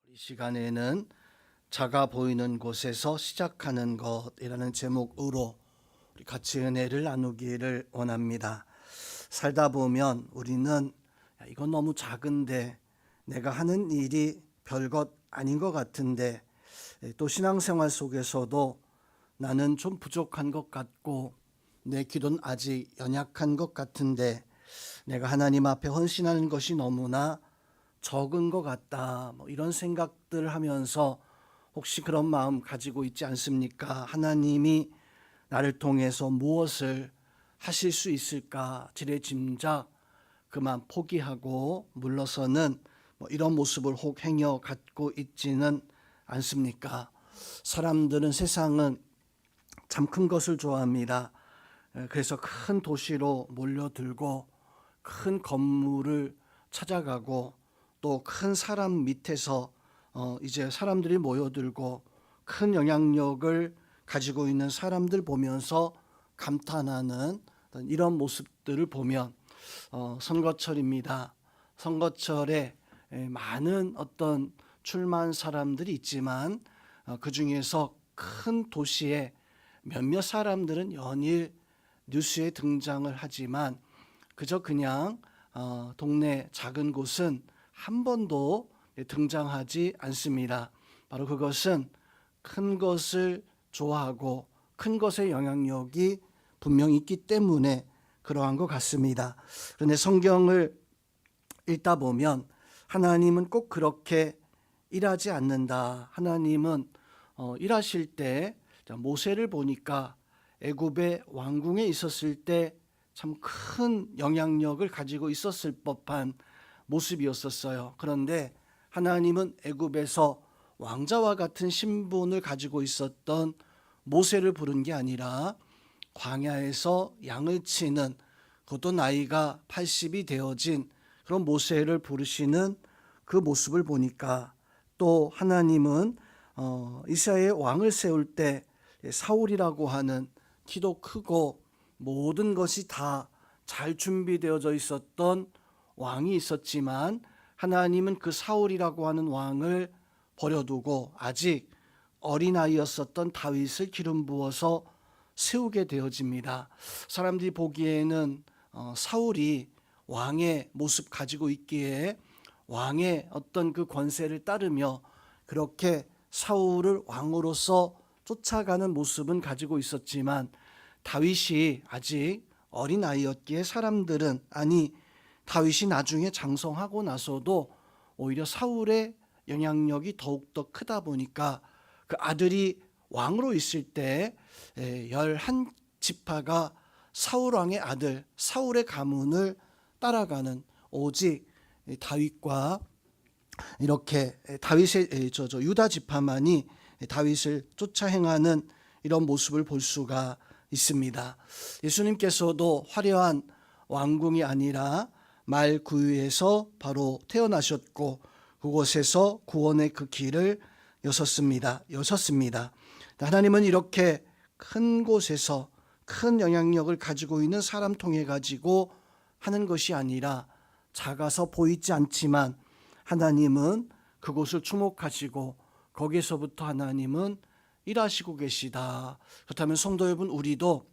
이 시간에는 작아 보이는 곳에서 시작하는 것이라는 제목으로 우리 같이 은혜를 나누기를 원합니다. 살다 보면 우리는 이건 너무 작은데, 내가 하는 일이 별것 아닌 것 같은데, 또 신앙생활 속에서도 나는 좀 부족한 것 같고 내 기도는 아직 연약한 것 같은데, 내가 하나님 앞에 헌신하는 것이 너무나 적은 것 같다, 이런 생각들을 하면서 혹시 그런 마음 가지고 있지 않습니까? 하나님이 나를 통해서 무엇을 하실 수 있을까 지레짐작 그만 포기하고 물러서는 이런 모습을 혹 행여 갖고 있지는 않습니까? 사람들은, 세상은 참 큰 것을 좋아합니다. 그래서 큰 도시로 몰려들고 큰 건물을 찾아가고 또 큰 사람 밑에서 이제 사람들이 모여들고 큰 영향력을 가지고 있는 사람들 보면서 감탄하는 이런 모습들을 보면 선거철입니다. 선거철에 많은 어떤 출마한 사람들이 있지만 그 중에서 큰 도시에 몇몇 사람들은 연일 뉴스에 등장을 하지만 그저 그냥 동네 작은 곳은 한 번도 등장하지 않습니다. 바로 그것은 큰 것을 좋아하고 큰 것의 영향력이 분명히 있기 때문에 그러한 것 같습니다. 그런데 성경을 읽다 보면 하나님은 꼭 그렇게 일하지 않는다. 하나님은 일하실 때, 모세를 보니까 애굽의 왕궁에 있었을 때 참 큰 영향력을 가지고 있었을 법한 모습이었었어요. 그런데 하나님은 애굽에서 왕자와 같은 신분을 가지고 있었던 모세를 부른 게 아니라 광야에서 양을 치는, 그것도 나이가 80이 되어진 그런 모세를 부르시는 그 모습을 보니까, 또 하나님은 이스라엘 왕을 세울 때 사울이라고 하는 키도 크고 모든 것이 다 잘 준비되어져 있었던 왕이 있었지만, 하나님은 그 사울이라고 하는 왕을 버려두고 아직 어린아이였었던 다윗을 기름 부어서 세우게 되어집니다. 사람들이 보기에는 사울이 왕의 모습 가지고 있기에 왕의 어떤 그 권세를 따르며 그렇게 사울을 왕으로서 쫓아가는 모습은 가지고 있었지만, 다윗이 아직 어린아이였기에 사람들은, 아니 다윗이 나중에 장성하고 나서도 오히려 사울의 영향력이 더욱더 크다 보니까 그 아들이 왕으로 있을 때 11지파가 사울 왕의 아들 사울의 가문을 따라가는, 오직 다윗과 이렇게 다윗의 유다 지파만이 다윗을 쫓아 행하는 이런 모습을 볼 수가 있습니다. 예수님께서도 화려한 왕궁이 아니라 말구유에서 바로 태어나셨고 그곳에서 구원의 그 길을 여셨습니다. 하나님은 이렇게 큰 곳에서 큰 영향력을 가지고 있는 사람 통해 가지고 하는 것이 아니라, 작아서 보이지 않지만 하나님은 그곳을 주목하시고 거기서부터 하나님은 일하시고 계시다. 그렇다면 성도 여러분, 우리도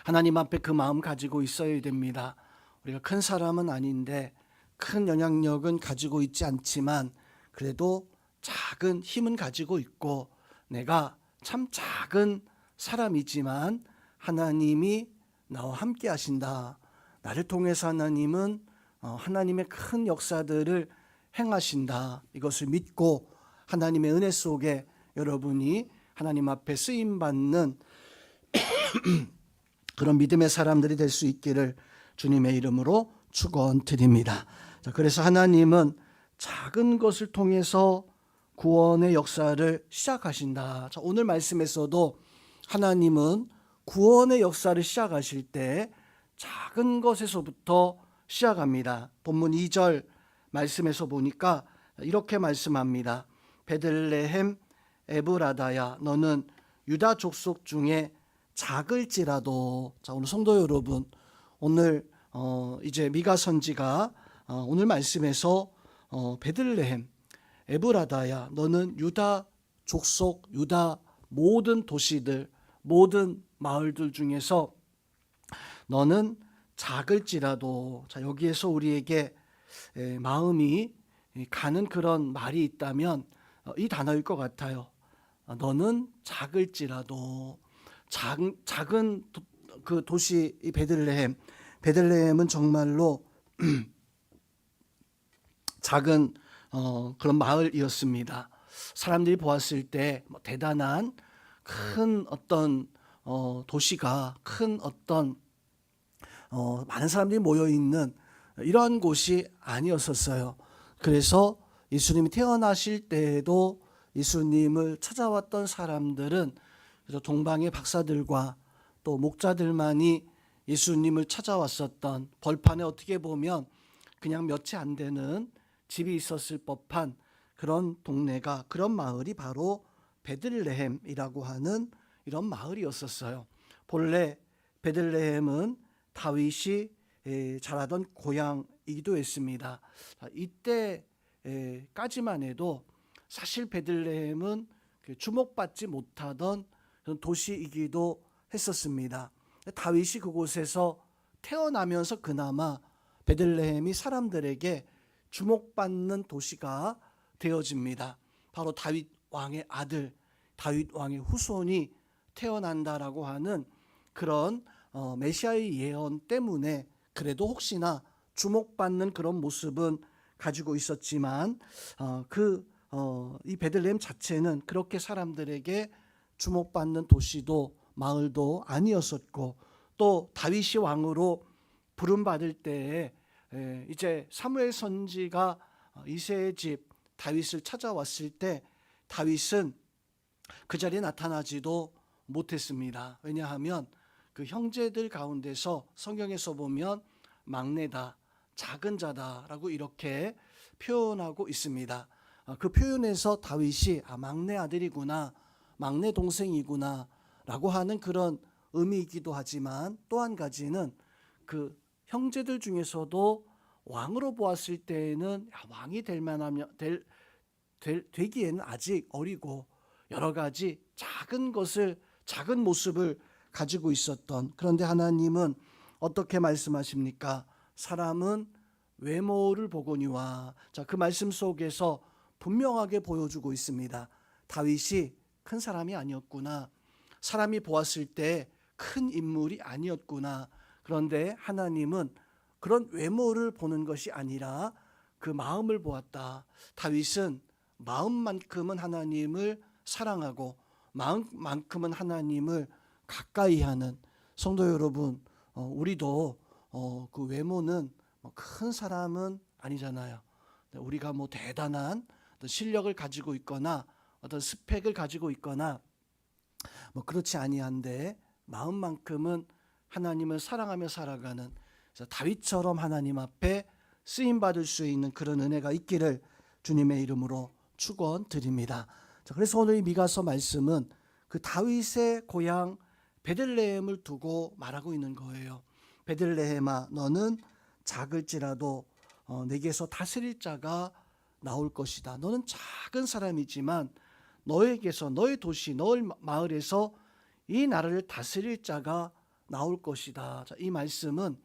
하나님 앞에 그 마음 가지고 있어야 됩니다. 우리가 큰 사람은 아닌데, 큰 영향력은 가지고 있지 않지만 그래도 작은 힘은 가지고 있고, 내가 참 작은 사람이지만 하나님이 나와 함께 하신다. 나를 통해서 하나님은 하나님의 큰 역사들을 행하신다. 이것을 믿고 하나님의 은혜 속에 여러분이 하나님 앞에 쓰임받는 그런 믿음의 사람들이 될 수 있기를 주님의 이름으로 축원드립니다. 그래서 하나님은 작은 것을 통해서 구원의 역사를 시작하신다. 오늘 말씀에서도 하나님은 구원의 역사를 시작하실 때 작은 것에서부터 시작합니다. 본문 2절 말씀에서 보니까 이렇게 말씀합니다. 베들레헴 에브라다야, 너는 유다 족속 중에 작을지라도. 오늘 성도 여러분, 오늘 이제 미가 선지가 오늘 말씀에서 베들레헴 에브라다야, 너는 유다 족속, 유다 모든 도시들, 모든 마을들 중에서 너는 작을지라도, 자, 여기에서 우리에게 마음이 가는 그런 말이 있다면 이 단어일 것 같아요. 너는 작을지라도. 작은 그 도시 이 베들레헴은 정말로 작은 그런 마을이었습니다. 사람들이 보았을 때 대단한 큰 어떤 도시가, 큰 어떤 많은 사람들이 모여 있는 이러한 곳이 아니었었어요. 그래서 예수님이 태어나실 때에도 예수님을 찾아왔던 사람들은, 그래서 동방의 박사들과 또 목자들만이 예수님을 찾아왔었던, 벌판에 어떻게 보면 그냥 몇 채 안 되는 집이 있었을 법한 그런 동네가, 그런 마을이 바로 베들레헴이라고 하는 이런 마을이었었어요. 본래 베들레헴은 다윗이 자라던 고향이기도 했습니다. 이때까지만 해도 사실 베들레헴은 주목받지 못하던 도시이기도 했었습니다. 다윗이 그곳에서 태어나면서 그나마 베들레헴이 사람들에게 주목받는 도시가 되어집니다. 바로 다윗 왕의 아들, 다윗 왕의 후손이 태어난다라고 하는 그런 메시아의 예언 때문에 그래도 혹시나 주목받는 그런 모습은 가지고 있었지만 이 베들레헴 자체는 그렇게 사람들에게 주목받는 도시도 마을도 아니었었고, 또 다윗이 왕으로 부름받을 때에 이제 사무엘 선지가 이새의 집 다윗을 찾아왔을 때 다윗은 그 자리에 나타나지도 못했습니다. 왜냐하면 그 형제들 가운데서 성경에서 보면 막내다, 작은 자다라고 이렇게 표현하고 있습니다. 그 표현에서 다윗이 막내 아들이구나, 막내 동생이구나 라고 하는 그런 의미이기도 하지만, 또 한 가지는 그 형제들 중에서도 왕으로 보았을 때에는 왕이 되기에는 아직 어리고 여러 가지 작은 모습을 가지고 있었던, 그런데 하나님은 어떻게 말씀하십니까? 사람은 외모를 보거니와. 자, 그 말씀 속에서 분명하게 보여주고 있습니다. 다윗이 큰 사람이 아니었구나, 사람이 보았을 때 큰 인물이 아니었구나. 그런데 하나님은 그런 외모를 보는 것이 아니라 그 마음을 보았다. 다윗은 마음만큼은 하나님을 사랑하고 마음만큼은 하나님을 가까이 하는, 성도 여러분, 우리도 그 외모는 큰 사람은 아니잖아요. 우리가 대단한 어떤 실력을 가지고 있거나 어떤 스펙을 가지고 있거나 그렇지 아니한데 마음만큼은 하나님을 사랑하며 살아가는, 다윗처럼 하나님 앞에 쓰임 받을 수 있는 그런 은혜가 있기를 주님의 이름으로 축원드립니다. 그래서 오늘 이 미가서 말씀은 그 다윗의 고향 베들레헴을 두고 말하고 있는 거예요. 베들레헴아, 너는 작을지라도 내게서 다스릴 자가 나올 것이다. 너는 작은 사람이지만 너에게서, 너의 도시, 너의 마을에서 이 나라를 다스릴 자가 나올 것이다. 자, 이 말씀은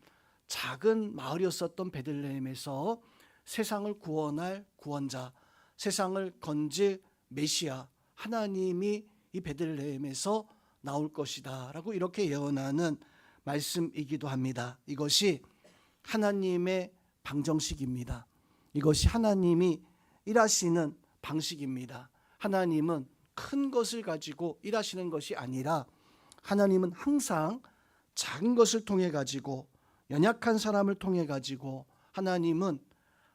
작은 마을이었었던 베들레헴에서 세상을 구원할 구원자, 세상을 건질 메시아 하나님이 이 베들레헴에서 나올 것이다 라고 이렇게 예언하는 말씀이기도 합니다. 이것이 하나님의 방정식입니다. 이것이 하나님이 일하시는 방식입니다. 하나님은 큰 것을 가지고 일하시는 것이 아니라 하나님은 항상 작은 것을 통해 가지고, 연약한 사람을 통해 가지고, 하나님은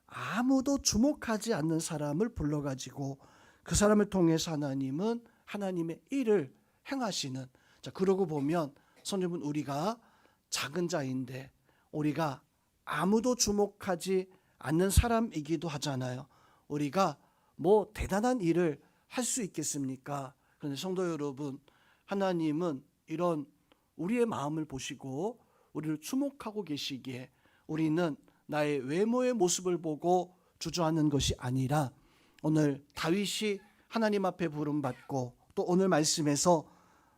아무도 주목하지 않는 사람을 불러 가지고 그 사람을 통해서 하나님은 하나님의 일을 행하시는, 자, 그러고 보면 성도님은 우리가 작은 자인데 우리가 아무도 주목하지 않는 사람이기도 하잖아요. 우리가 대단한 일을 할 수 있겠습니까? 그런데 성도 여러분, 하나님은 이런 우리의 마음을 보시고 우리를 주목하고 계시기에 우리는 나의 외모의 모습을 보고 주저하는 것이 아니라 오늘 다윗이 하나님 앞에 부름받고 또 오늘 말씀에서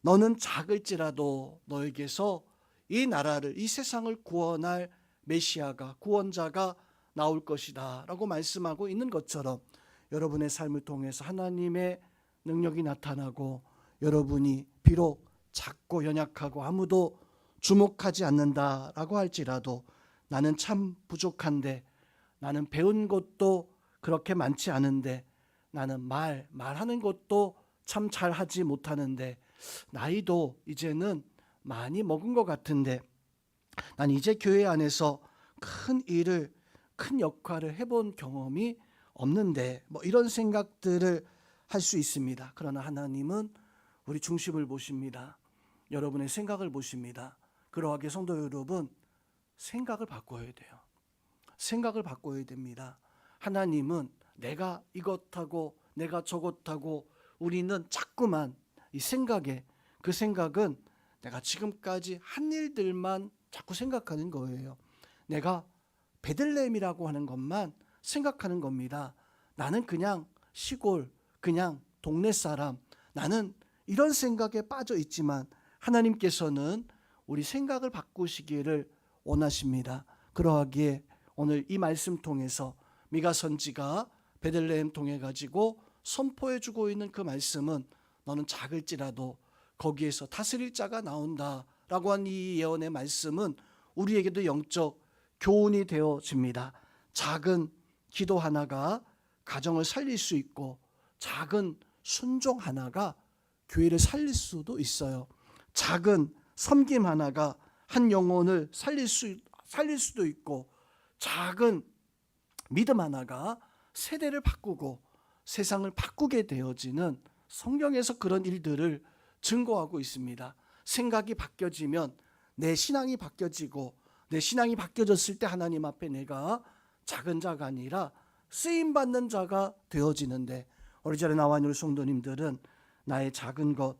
너는 작을지라도 너에게서 이 나라를, 이 세상을 구원할 메시아가, 구원자가 나올 것이다 라고 말씀하고 있는 것처럼 여러분의 삶을 통해서 하나님의 능력이 나타나고 여러분이 비록 작고 연약하고 아무도 주목하지 않는다라고 할지라도 나는 참 부족한데, 나는 배운 것도 그렇게 많지 않은데, 나는 말하는 것도 참 잘하지 못하는데, 나이도 이제는 많이 먹은 것 같은데, 난 이제 교회 안에서 큰 일을, 큰 역할을 해본 경험이 없는데, 이런 생각들을 할 수 있습니다. 그러나 하나님은 우리 중심을 보십니다. 여러분의 생각을 보십니다. 그러하게 성도 여러분, 생각을 바꿔야 돼요. 생각을 바꿔야 됩니다. 하나님은 내가 이것하고 내가 저것하고, 우리는 자꾸만 이 생각에, 그 생각은 내가 지금까지 한 일들만 자꾸 생각하는 거예요. 내가 베들레헴이라고 하는 것만 생각하는 겁니다. 나는 그냥 시골, 그냥 동네 사람, 나는 이런 생각에 빠져 있지만 하나님께서는 우리 생각을 바꾸시기를 원하십니다. 그러하기에 오늘 이 말씀 통해서 미가 선지가 베들레헴 통해 가지고 선포해 주고 있는 그 말씀은 너는 작을지라도 거기에서 다스릴 자가 나온다라고 한 이 예언의 말씀은 우리에게도 영적 교훈이 되어집니다. 작은 기도 하나가 가정을 살릴 수 있고, 작은 순종 하나가 교회를 살릴 수도 있어요. 작은 섬김 하나가 한 영혼을 살릴 수도 있고, 작은 믿음 하나가 세대를 바꾸고 세상을 바꾸게 되어지는, 성경에서 그런 일들을 증거하고 있습니다. 생각이 바뀌어지면 내 신앙이 바뀌어지고, 내 신앙이 바뀌어졌을 때 하나님 앞에 내가 작은 자가 아니라 쓰임받는 자가 되어지는데, 우리 자리에 나와 있는 성도님들은 나의 작은 것,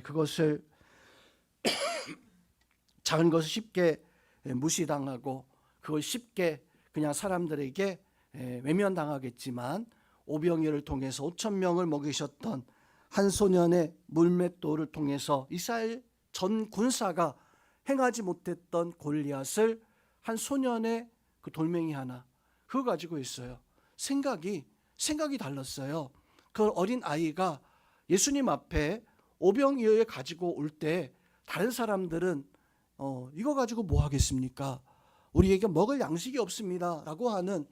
그것을 작은 것을 쉽게 무시당하고 그걸 쉽게 그냥 사람들에게 외면당하겠지만, 오병이어를 통해서 5,000명을 먹이셨던 한 소년의 물맷돌을 통해서 이스라엘 전 군사가 행하지 못했던 골리앗을 한 소년의 그 돌멩이 하나, 그거 가지고 있어요. 생각이 달랐어요. 그 어린 아이가 예수님 앞에 오병이어에 가지고 올 때 다른 사람들은 이거 가지고 뭐 하겠습니까? 우리에게 먹을 양식이 없습니다 라고 하는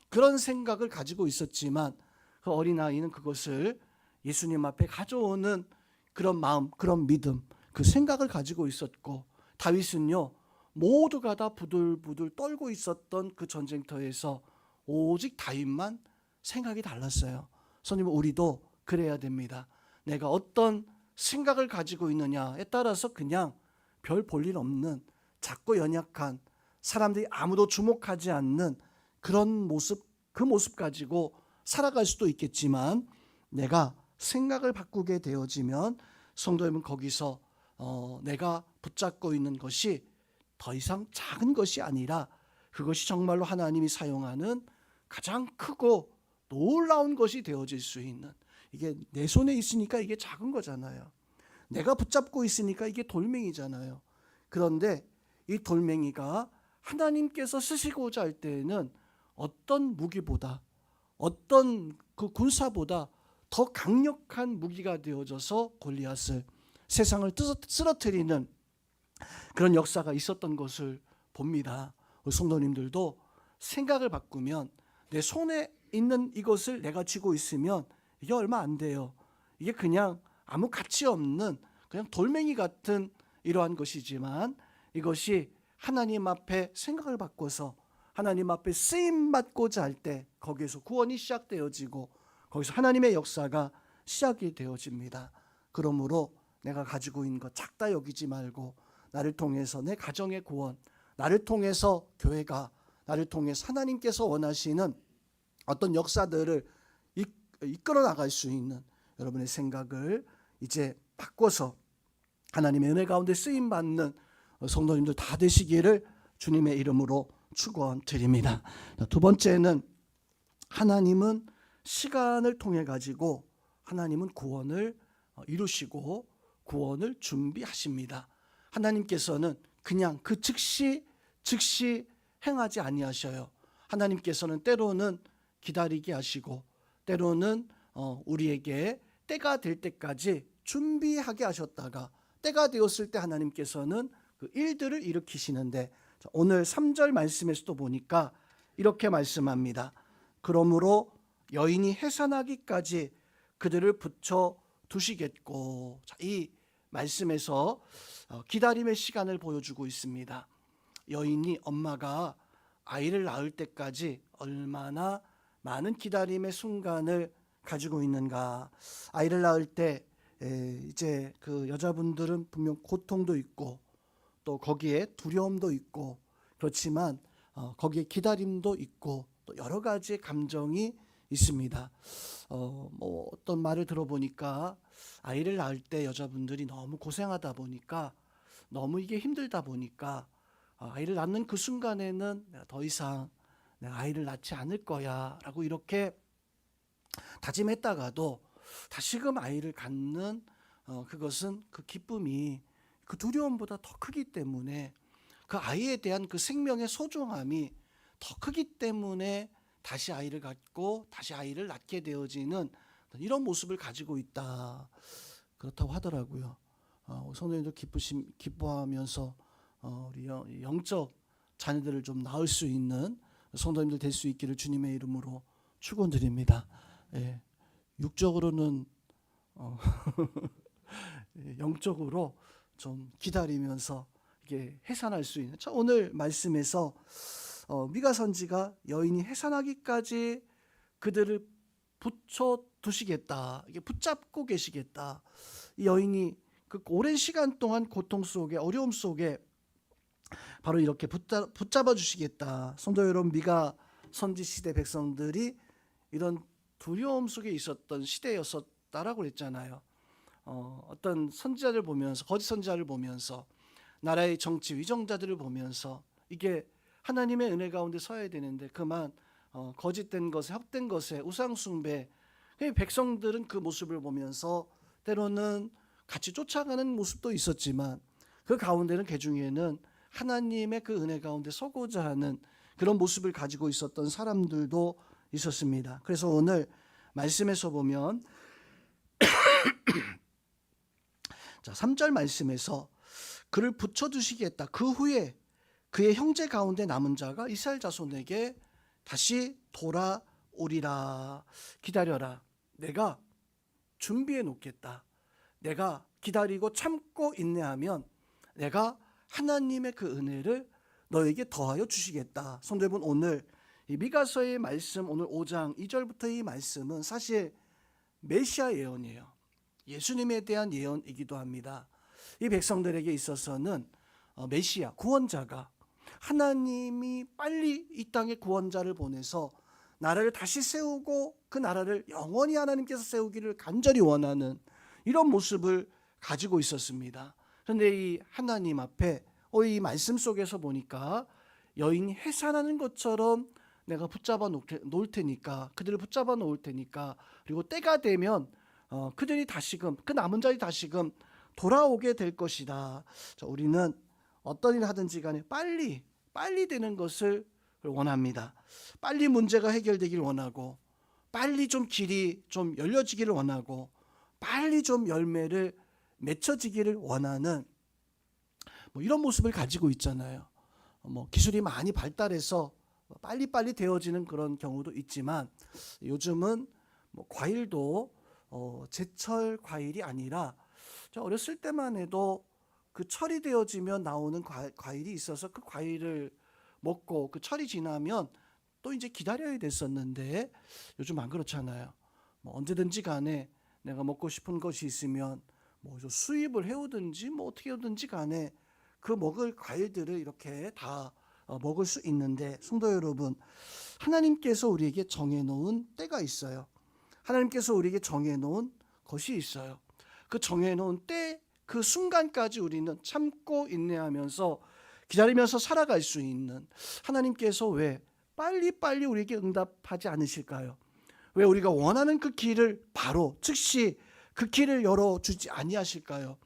그런 생각을 가지고 있었지만, 그 어린아이는 그것을 예수님 앞에 가져오는 그런 마음, 그런 믿음, 그 생각을 가지고 있었고, 다윗은요 모두가 다 부들부들 떨고 있었던 그 전쟁터에서 오직 다윗만 생각이 달랐어요. 성도님, 우리도 그래야 됩니다. 내가 어떤 생각을 가지고 있느냐에 따라서 그냥 별 볼 일 없는, 작고 연약한, 사람들이 아무도 주목하지 않는 그런 모습, 그 모습 가지고 살아갈 수도 있겠지만, 내가 생각을 바꾸게 되어지면 성도 여러분, 거기서 내가 붙잡고 있는 것이 더 이상 작은 것이 아니라 그것이 정말로 하나님이 사용하는 가장 크고 놀라운 것이 되어질 수 있는, 이게 내 손에 있으니까 이게 작은 거잖아요. 내가 붙잡고 있으니까 이게 돌멩이잖아요. 그런데 이 돌멩이가 하나님께서 쓰시고자 할 때에는 어떤 무기보다, 어떤 그 군사보다 더 강력한 무기가 되어져서 골리앗을, 세상을 쓰러뜨리는 그런 역사가 있었던 것을 봅니다. 우리 성도님들도 생각을 바꾸면, 내 손에 있는 이것을 내가 쥐고 있으면 이게 얼마 안 돼요. 이게 그냥 아무 가치 없는 그냥 돌멩이 같은 이러한 것이지만, 이것이 하나님 앞에 생각을 바꿔서 하나님 앞에 쓰임 받고자 할 때 거기에서 구원이 시작되어지고 거기서 하나님의 역사가 시작이 되어집니다. 그러므로 내가 가지고 있는 것 작다 여기지 말고, 나를 통해서 내 가정의 구원, 나를 통해서 교회가, 나를 통해서 하나님께서 원하시는 어떤 역사들을 이끌어 나갈 수 있는 여러분의 생각을 이제 바꿔서 하나님의 은혜 가운데 쓰임 받는 성도님들 다 되시기를 주님의 이름으로 축원드립니다. 두 번째는, 하나님은 시간을 통해 가지고 하나님은 구원을 이루시고 구원을 준비하십니다. 하나님께서는 그냥 그 즉시 행하지 아니하셔요. 하나님께서는 때로는 기다리게 하시고 때로는 우리에게 때가 될 때까지 준비하게 하셨다가 때가 되었을 때 하나님께서는 그 일들을 일으키시는데, 오늘 3절 말씀에서도 보니까 이렇게 말씀합니다. 그러므로 여인이 해산하기까지 그들을 붙여 두시겠고. 이 말씀에서 기다림의 시간을 보여주고 있습니다. 여인이 엄마가 아이를 낳을 때까지 얼마나 많은 기다림의 순간을 가지고 있는가. 아이를 낳을 때 이제 그 여자분들은 분명 고통도 있고 또 거기에 두려움도 있고 그렇지만 거기에 기다림도 있고 또 여러 가지 감정이 있습니다. 뭐 어떤 말을 들어보니까 아이를 낳을 때 여자분들이 너무 고생하다 보니까 너무 이게 힘들다 보니까 아이를 낳는 그 순간에는 내가 더 이상 내가 아이를 낳지 않을 거야 라고 이렇게 다짐했다가도 다시금 아이를 갖는 그것은 그 기쁨이 그 두려움보다 더 크기 때문에 그 아이에 대한 그 생명의 소중함이 더 크기 때문에 다시 아이를 갖고 다시 아이를 낳게 되어지는 이런 모습을 가지고 있다. 그렇다고 하더라고요. 성도님도 기뻐하면서 우리 영적 자녀들을 좀 낳을 수 있는 성도님들 될 수 있기를 주님의 이름으로 축원드립니다. 예, 육적으로는 영적으로 좀 기다리면서 이게 해산할 수 있는. 오늘 말씀에서 미가 선지가 여인이 해산하기까지 그들을 붙여 두시겠다, 이게 붙잡고 계시겠다. 이 여인이 그 오랜 시간 동안 고통 속에 어려움 속에 바로 이렇게 붙잡아 주시겠다. 성도 여러분, 미가 선지 시대 백성들이 이런 두려움 속에 있었던 시대였었다라고 그랬잖아요. 어떤 선지자를 보면서, 거짓 선지자를 보면서, 나라의 정치 위정자들을 보면서 이게 하나님의 은혜 가운데 서야 되는데 그만 거짓된 것에, 헛된 것에, 우상 숭배, 백성들은 그 모습을 보면서 때로는 같이 쫓아가는 모습도 있었지만 그 가운데는 그 중에는 하나님의 그 은혜 가운데 서고자 하는 그런 모습을 가지고 있었던 사람들도 있었습니다. 그래서 오늘 말씀에서 보면 자, 3절 말씀에서 그를 붙여두시겠다. 그 후에 그의 형제 가운데 남은 자가 이스라엘 자손에게 다시 돌아오리라. 기다려라. 내가 준비해 놓겠다. 내가 기다리고 참고 인내하면 내가 하나님의 그 은혜를 너에게 더하여 주시겠다. 성도 여러분, 오늘 이 미가서의 말씀, 오늘 5장 2절부터 이 말씀은 사실 메시아 예언이에요. 예수님에 대한 예언이기도 합니다. 이 백성들에게 있어서는 메시아, 구원자가, 하나님이 빨리 이 땅에 구원자를 보내서 나라를 다시 세우고 그 나라를 영원히 하나님께서 세우기를 간절히 원하는 이런 모습을 가지고 있었습니다. 그런데 이 하나님 앞에 이 말씀 속에서 보니까 여인이 해산하는 것처럼 내가 붙잡아 놓을 테니까, 그들을 붙잡아 놓을 테니까, 그리고 때가 되면 그들이 다시금, 그 남은 자들이 다시금 돌아오게 될 것이다. 자, 우리는 어떤 일을 하든지 간에 빨리 되는 것을 원합니다. 빨리 문제가 해결되길 원하고, 빨리 좀 길이 좀 열려지기를 원하고, 빨리 좀 열매를 맺혀지기를 원하는 이런 모습을 가지고 있잖아요. 기술이 많이 발달해서 빨리 되어지는 그런 경우도 있지만 요즘은 과일도 제철 과일이 아니라 저 어렸을 때만 해도 그 철이 되어지면 나오는 과일이 있어서 그 과일을 먹고 그 철이 지나면 또 이제 기다려야 됐었는데 요즘 안 그렇잖아요. 언제든지 간에 내가 먹고 싶은 것이 있으면 수입을 해오든지 어떻게 하든지 간에 그 먹을 과일들을 이렇게 다 먹을 수 있는데, 성도 여러분, 하나님께서 우리에게 정해놓은 때가 있어요. 하나님께서 우리에게 정해놓은 것이 있어요. 그 정해놓은 때, 그 순간까지 우리는 참고 인내하면서 기다리면서 살아갈 수 있는, 하나님께서 왜 빨리 우리에게 응답하지 않으실까요? 왜 우리가 원하는 그 길을 바로 즉시 그 길을 열어주지 아니하실까요?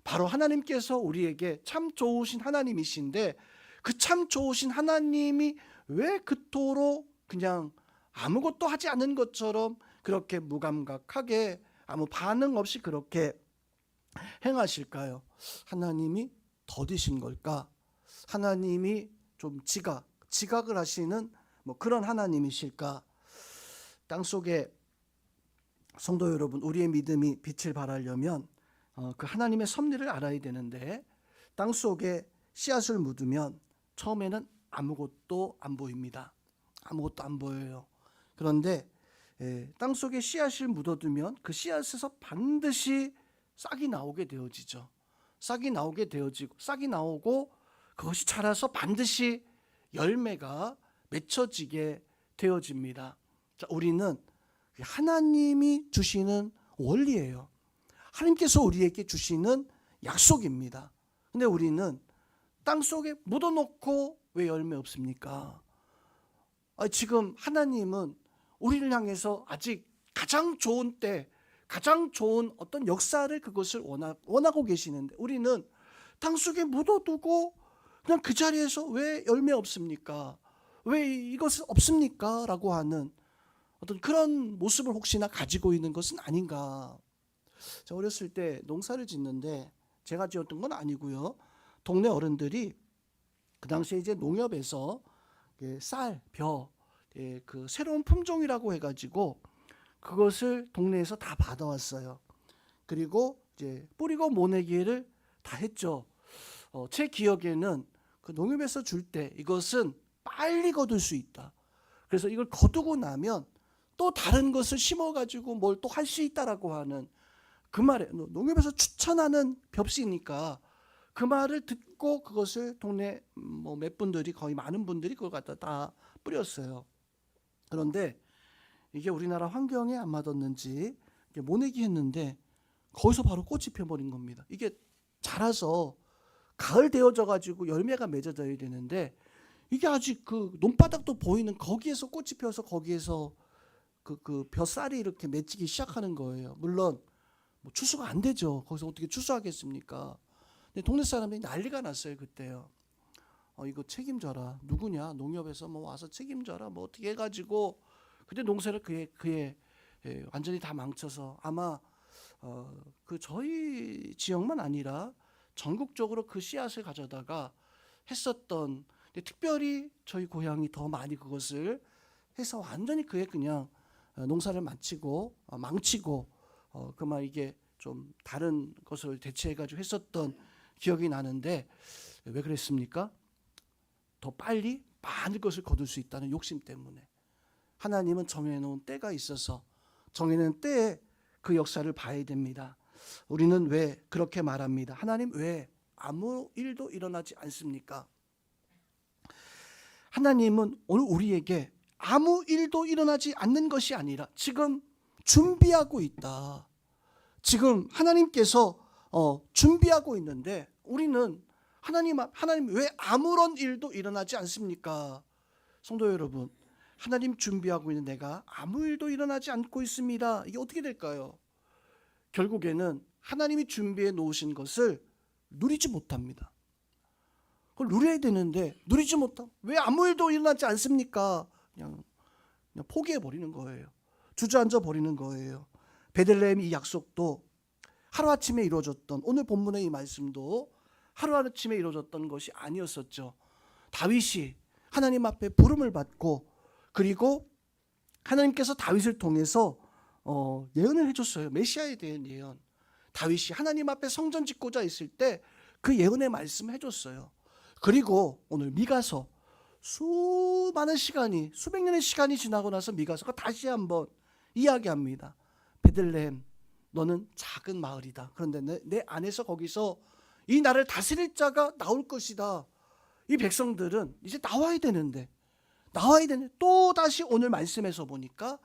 바로 하나님께서 우리에게 참 좋으신 하나님이신데 그 참 좋으신 하나님이 왜 그토록 그냥 아무것도 하지 않은 것처럼 그렇게 무감각하게 아무 반응 없이 그렇게 행하실까요? 하나님이 더디신 걸까? 하나님이 좀 지각을 하시는 뭐 그런 하나님이실까? 땅속에 성도 여러분, 우리의 믿음이 빛을 발하려면 그 하나님의 섭리를 알아야 되는데, 땅속에 씨앗을 묻으면 처음에는 아무것도 안 보입니다. 아무것도 안 보여요. 그런데 땅속에 씨앗을 묻어두면 그 씨앗에서 반드시 싹이 나오게 되어지죠. 싹이 나오게 되어지고, 싹이 나오고 그것이 자라서 반드시 열매가 맺혀지게 되어집니다. 자, 우리는 하나님이 주시는 원리예요. 하나님께서 우리에게 주시는 약속입니다. 근데 우리는 땅속에 묻어놓고 왜 열매 없습니까? 지금 하나님은 우리를 향해서 아직 가장 좋은 때, 가장 좋은 어떤 역사를 그것을 원하고 계시는데, 우리는 땅속에 묻어두고 그냥 그 자리에서 왜 열매 없습니까? 왜 이것은 없습니까? 라고 하는 어떤 그런 모습을 혹시나 가지고 있는 것은 아닌가. 저 어렸을 때 농사를 짓는데, 제가 지었던 건 아니고요, 동네 어른들이 그 당시에 이제 농협에서 쌀, 벼, 그 새로운 품종이라고 해가지고 그것을 동네에서 다 받아왔어요. 그리고 이제 뿌리고 모내기를 다 했죠. 제 기억에는 그 농협에서 줄 때 이것은 빨리 거둘 수 있다. 그래서 이걸 거두고 나면 또 다른 것을 심어가지고 뭘 또 할 수 있다라고 하는 그 말에, 농협에서 추천하는 벽시니까 그 말을 듣고 그것을 동네 뭐 몇 분들이, 거의 많은 분들이 그걸 갖다 다 뿌렸어요. 그런데 이게 우리나라 환경에 안 맞았는지 모내기 했는데 거기서 바로 꽃이 펴버린 겁니다. 이게 자라서 가을 되어져 가지고 열매가 맺어져야 되는데, 이게 아직 그 논바닥도 보이는 거기에서 꽃이 펴서 거기에서 그 벼쌀이 이렇게 맺히기 시작하는 거예요. 물론 뭐 추수가 안 되죠. 거기서 어떻게 추수하겠습니까? 근데 동네 사람들이 난리가 났어요, 그때요. 이거 책임져라. 누구냐? 농협에서 뭐 와서 책임져라. 뭐 어떻게 해가지고 그때 농사를 그에 완전히 다 망쳐서 아마 그 저희 지역만 아니라 전국적으로 그 씨앗을 가져다가 했었던, 특별히 저희 고향이 더 많이 그것을 해서 완전히 그에 그냥 농사를 마치고 망치고 그만 이게 좀 다른 것을 대체해가지고 했었던 기억이 나는데, 왜 그랬습니까? 더 빨리 많은 것을 거둘 수 있다는 욕심 때문에. 하나님은 정해놓은 때가 있어서 정해놓은 때에 그 역사를 봐야 됩니다. 우리는 왜 그렇게 말합니다. 하나님 왜 아무 일도 일어나지 않습니까? 하나님은 오늘 우리에게 아무 일도 일어나지 않는 것이 아니라 지금 준비하고 있다. 지금 하나님께서 준비하고 있는데, 우리는 하나님 왜 아무런 일도 일어나지 않습니까? 성도 여러분, 하나님 준비하고 있는 내가 아무 일도 일어나지 않고 있습니다. 이게 어떻게 될까요? 결국에는 하나님이 준비해 놓으신 것을 누리지 못합니다. 그걸 누려야 되는데 누리지 못하고 왜 아무 일도 일어나지 않습니까? 그냥 포기해 버리는 거예요. 주저앉아 버리는 거예요. 베들레헴 이 약속도 하루아침에 이루어졌던, 오늘 본문의 이 말씀도 하루아침에 이루어졌던 것이 아니었었죠. 다윗이 하나님 앞에 부름을 받고, 그리고 하나님께서 다윗을 통해서 예언을 해줬어요. 메시아에 대한 예언. 다윗이 하나님 앞에 성전 짓고자 했을 때 그 예언의 말씀을 해줬어요. 그리고 오늘 미가서, 수많은 시간이, 수백 년의 시간이 지나고 나서 미가서가 다시 한번 이야기합니다. 베들레헴, 너는 작은 마을이다. 그런데 내 안에서 거기서 이 나라를 다스릴 자가 나올 것이다. 이 백성들은 이제 나와야 되는데 또 다시 오늘 말씀에서 보니까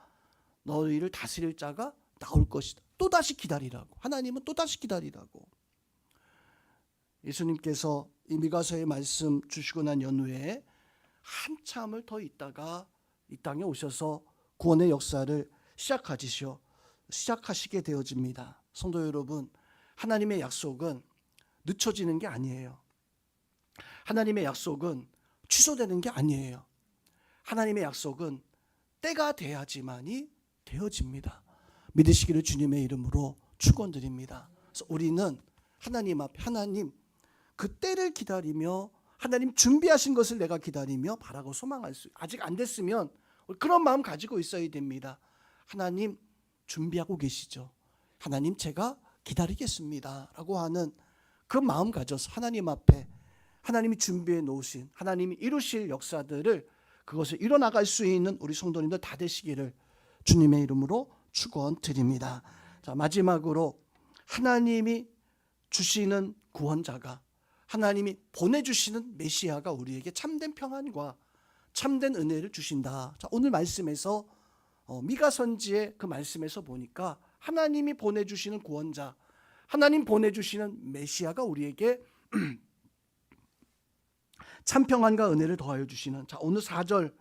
너희를 다스릴 자가 나올 것이다. 또 다시 기다리라고. 하나님은 또 다시 기다리라고. 예수님께서 이 미가서의 말씀 주시고 난 연후에 한참을 더 있다가 이 땅에 오셔서 구원의 역사를 시작하시게 되어집니다. 성도 여러분, 하나님의 약속은 늦춰지는 게 아니에요. 하나님의 약속은 취소되는 게 아니에요. 하나님의 약속은 때가 돼야지만이 되어집니다. 믿으시기를 주님의 이름으로 축원드립니다. 그래서 우리는 하나님 앞에 하나님 그 때를 기다리며 하나님 준비하신 것을 내가 기다리며 바라고 소망할 수, 아직 안 됐으면 그런 마음 가지고 있어야 됩니다. 하나님 준비하고 계시죠. 하나님 제가 기다리겠습니다 라고 하는 그 마음 가져서 하나님 앞에 하나님이 준비해 놓으신, 하나님이 이루실 역사들을, 그것을 이뤄나갈 수 있는 우리 성도님들 다 되시기를 주님의 이름으로 축원드립니다. 자, 마지막으로 하나님이 주시는 구원자가, 하나님이 보내주시는 메시아가 우리에게 참된 평안과 참된 은혜를 주신다. 자, 오늘 말씀에서 미가 선지의 그 말씀에서 보니까 하나님이 보내주시는 구원자, 하나님 보내주시는 메시아가 우리에게 참평안과 은혜를 더하여 주시는, 자, 오늘 4절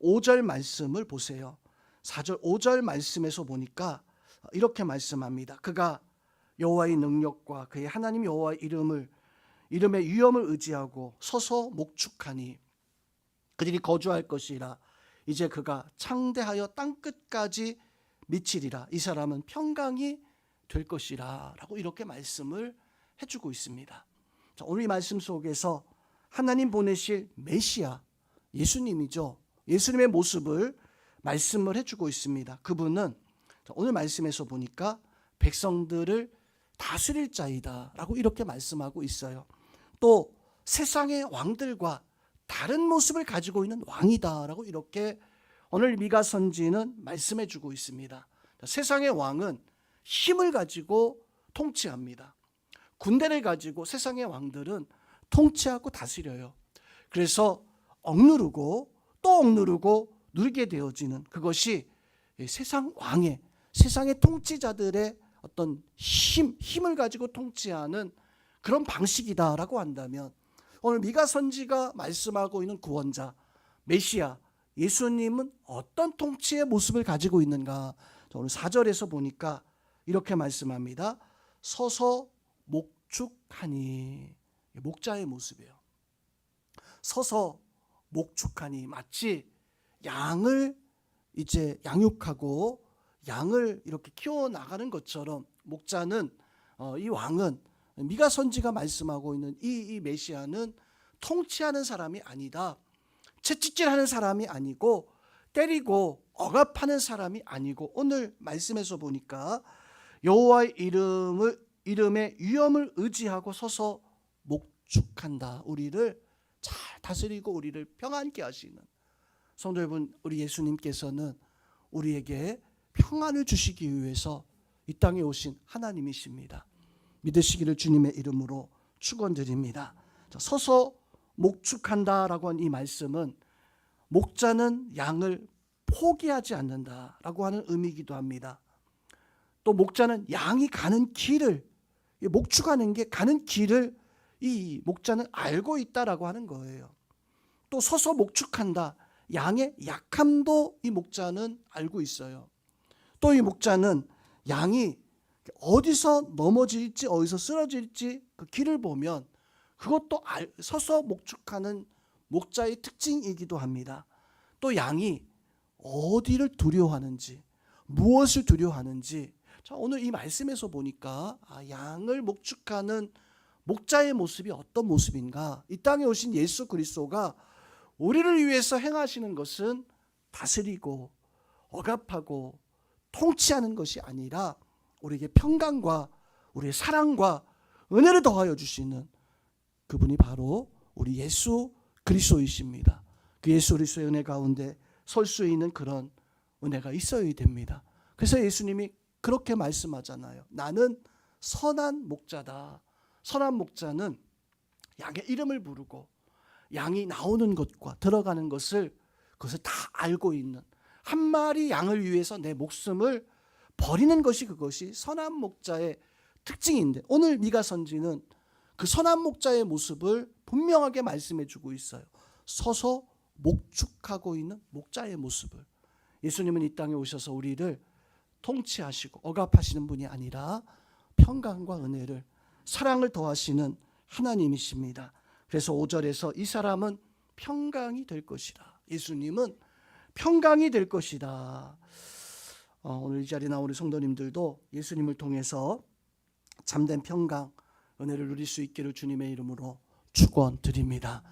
5절 말씀을 보세요. 4절 5절 말씀에서 보니까 이렇게 말씀합니다. 그가 여호와의 능력과 그의 하나님 여호와의 이름의 위엄을 의지하고 서서 목축하니 그들이 거주할 것이라. 이제 그가 창대하여 땅끝까지 미치리라. 이 사람은 평강이 될 것이라 라고 이렇게 말씀을 해주고 있습니다. 자, 오늘 이 말씀 속에서 하나님 보내실 메시아 예수님이죠. 예수님의 모습을 말씀을 해주고 있습니다. 그분은 오늘 말씀에서 보니까 백성들을 다스릴 자이다 라고 이렇게 말씀하고 있어요. 또 세상의 왕들과 다른 모습을 가지고 있는 왕이다 라고 이렇게 오늘 미가 선지는 말씀해 주고 있습니다. 세상의 왕은 힘을 가지고 통치합니다. 군대를 가지고 세상의 왕들은 통치하고 다스려요. 그래서 억누르고 또 억누르고 누리게 되어지는, 그것이 세상 왕의, 세상의 통치자들의 어떤 힘을 가지고 통치하는 그런 방식이다라고 한다면, 오늘 미가 선지가 말씀하고 있는 구원자 메시아 예수님은 어떤 통치의 모습을 가지고 있는가? 오늘 4절에서 보니까 이렇게 말씀합니다. 서서 목축하니, 목자의 모습이에요. 서서 목축하니, 마치 양을 이제 양육하고 양을 이렇게 키워 나가는 것처럼 목자는, 이 왕은, 미가 선지가 말씀하고 있는 이 메시아는 통치하는 사람이 아니다. 채찍질하는 사람이 아니고 때리고 억압하는 사람이 아니고, 오늘 말씀에서 보니까 여호와의 이름의 위엄을 의지하고 서서 목축한다. 우리를 잘 다스리고 우리를 평안케 하시는 성도 여러분, 우리 예수님께서는 우리에게 평안을 주시기 위해서 이 땅에 오신 하나님이십니다. 믿으시기를 주님의 이름으로 축원드립니다. 서서 목축한다라고 한 이 말씀은 목자는 양을 포기하지 않는다라고 하는 의미이기도 합니다. 또 목자는 양이 가는 길을, 목축하는 게 가는 길을 이 목자는 알고 있다라고 하는 거예요. 또 서서 목축한다, 양의 약함도 이 목자는 알고 있어요. 또 이 목자는 양이 어디서 넘어질지 어디서 쓰러질지 그 길을 보면 그것도 서서 목축하는 목자의 특징이기도 합니다. 또 양이 어디를 두려워하는지, 무엇을 두려워하는지, 자, 오늘 이 말씀에서 보니까 양을 목축하는 목자의 모습이 어떤 모습인가? 이 땅에 오신 예수 그리스도가 우리를 위해서 행하시는 것은 다스리고 억압하고 통치하는 것이 아니라 우리에게 평강과 우리의 사랑과 은혜를 더하여 주시는 그분이 바로 우리 예수 그리스도이십니다. 그 예수 그리스도의 은혜 가운데 설 수 있는 그런 은혜가 있어야 됩니다. 그래서 예수님이 그렇게 말씀하잖아요. 나는 선한 목자다. 선한 목자는 양의 이름을 부르고 양이 나오는 것과 들어가는 것을 그것을 다 알고 있는, 한 마리 양을 위해서 내 목숨을 버리는 것이 그것이 선한 목자의 특징인데, 오늘 미가 선지는 그 선한 목자의 모습을 분명하게 말씀해 주고 있어요. 서서 목축하고 있는 목자의 모습을. 예수님은 이 땅에 오셔서 우리를 통치하시고 억압하시는 분이 아니라 평강과 은혜를, 사랑을 더하시는 하나님이십니다. 그래서 5절에서 이 사람은 평강이 될 것이다. 예수님은 평강이 될 것이다. 오늘 이 자리에 나온 우리 성도님들도 예수님을 통해서 참된 평강, 은혜를 누릴 수 있기를 주님의 이름으로 축원드립니다.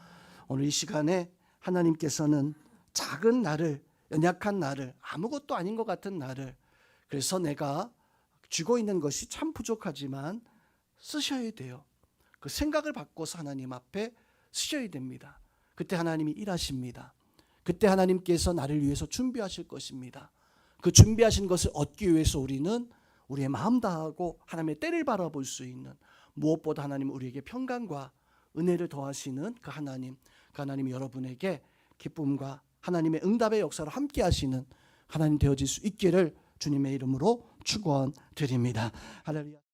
오늘 이 시간에 하나님께서는 작은 나를, 연약한 나를, 아무것도 아닌 것 같은 나를, 그래서 내가 쥐고 있는 것이 참 부족하지만 쓰셔야 돼요. 그 생각을 바꿔서 하나님 앞에 쓰셔야 됩니다. 그때 하나님이 일하십니다. 그때 하나님께서 나를 위해서 준비하실 것입니다. 그 준비하신 것을 얻기 위해서 우리는 우리의 마음 다하고 하나님의 때를 바라볼 수 있는, 무엇보다 하나님 우리에게 평강과 은혜를 더하시는 그 하나님이 여러분에게 기쁨과 하나님의 응답의 역사로 함께 하시는 하나님 되어질 수 있기를 주님의 이름으로 축원드립니다. 할렐루야.